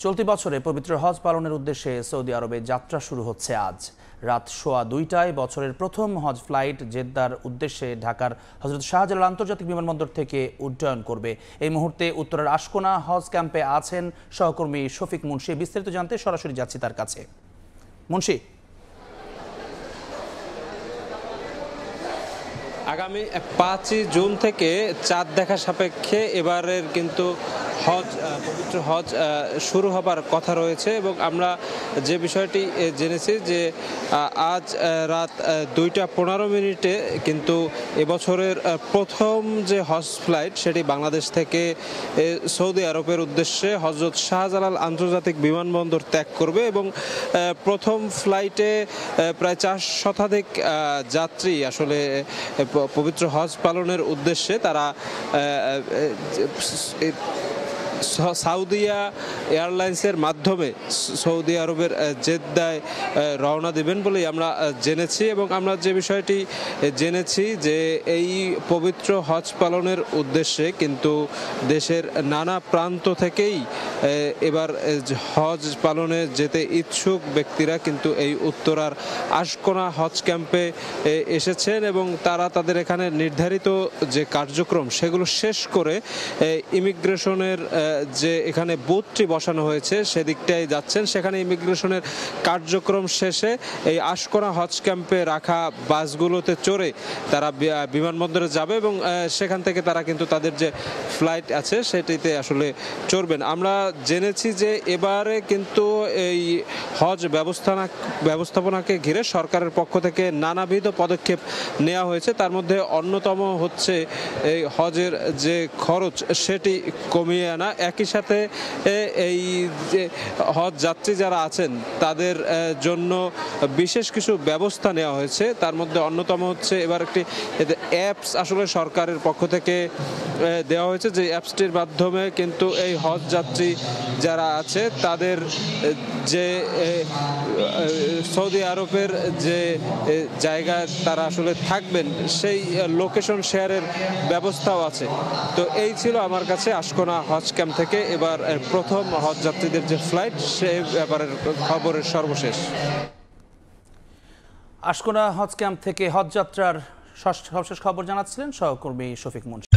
চলতি বছরে পবিত্র হজ পালনের উদ্দেশ্যে সৌদি আরবে যাত্রা শুরু হচ্ছে আজ রাত 2:15টায় বছরের প্রথম হজ ফ্লাইট জেদ্দার উদ্দেশ্যে ঢাকার হযরত শাহজালাল আন্তর্জাতিক বিমানবন্দর থেকে উড্ডয়ন করবে। এই মুহূর্তে উত্তরের আশকোনা হজ ক্যাম্পে আছেন সহকর্মী শফিক মুন্সি। বিস্তারিত জানতে সরাসরি যাচ্ছি তার কাছে। মুন্সি, আগামী 5 জুন থেকে চাঁদ দেখা সাপেক্ষে এবারের কিন্তু পবিত্র হজ শুরু হবার কথা রয়েছে এবং আমরা যে বিষয়টি জেনেছি যে আজ রাত 2:15 কিন্তু এবছরের প্রথম যে হজ ফ্লাইট সেটি বাংলাদেশ থেকে সৌদি আরবের উদ্দেশ্যে হযরত শাহজালাল আন্তর্জাতিক বিমানবন্দর ত্যাগ করবে এবং প্রথম ফ্লাইটে প্রায় 4 শতাধিক যাত্রী আসলে পবিত্র হজ পালনের উদ্দেশ্যে তারা সাউদিয়া এয়ারলাইন্সের মাধ্যমে সৌদি আরবের জেদ্দায় রওনা দেবেন বলেই আমরা জেনেছি এবং আমরা যে বিষয়টি জেনেছি যে এই পবিত্র হজ পালনের উদ্দেশ্যে কিন্তু দেশের নানা প্রান্ত থেকেই এবার হজ পালনে যেতে ইচ্ছুক ব্যক্তিরা কিন্তু এই উত্তরার আশকোনা হজ ক্যাম্পে এসেছেন এবং তারা তাদের এখানে নির্ধারিত যে কার্যক্রম সেগুলো শেষ করে ইমিগ্রেশনের যে এখানে বুথটি বসানো হয়েছে সেদিকটাই যাচ্ছেন। সেখানে ইমিগ্রেশনের কার্যক্রম শেষে এই আশকোনা হজ ক্যাম্পে রাখা বাসগুলোতে চড়ে তারা বিমানবন্দরে যাবে এবং সেখান থেকে তারা কিন্তু তাদের যে ফ্লাইট আছে সেটিতে আসলে চড়বেন। আমরা জেনেছি যে এবারে কিন্তু এই হজ ব্যবস্থাপনাকে ঘিরে সরকারের পক্ষ থেকে নানাবিধ পদক্ষেপ নেওয়া হয়েছে। তার মধ্যে অন্যতম হচ্ছে এই হজের যে খরচ সেটি কমিয়ে আনা, একই সাথে এই যে হজ যাত্রী যারা আছেন তাদের জন্য বিশেষ কিছু ব্যবস্থা নেওয়া হয়েছে। তার মধ্যে অন্যতম হচ্ছে এবার একটি অ্যাপস আসলে সরকারের পক্ষ থেকে দেওয়া হয়েছে যে অ্যাপসটির মাধ্যমে কিন্তু এই হজ যাত্রী যারা আছে তাদের যে সৌদি আরবের যে জায়গায় তারা আসলে থাকবেন সেই লোকেশন শেয়ারের ব্যবস্থাও আছে। তো এই ছিল আমার কাছে আশকোনা হজ ক্যাম্প থেকে এবার প্রথম হজ যাত্রীদের যে ফ্লাইট সেই ব্যাপারের খবরের সর্বশেষ। আশকোনা হজ ক্যাম্প থেকে হজ যাত্রার সর্বশেষ খবর জানাচ্ছিলেন সহকর্মী শফিক মুন্সি।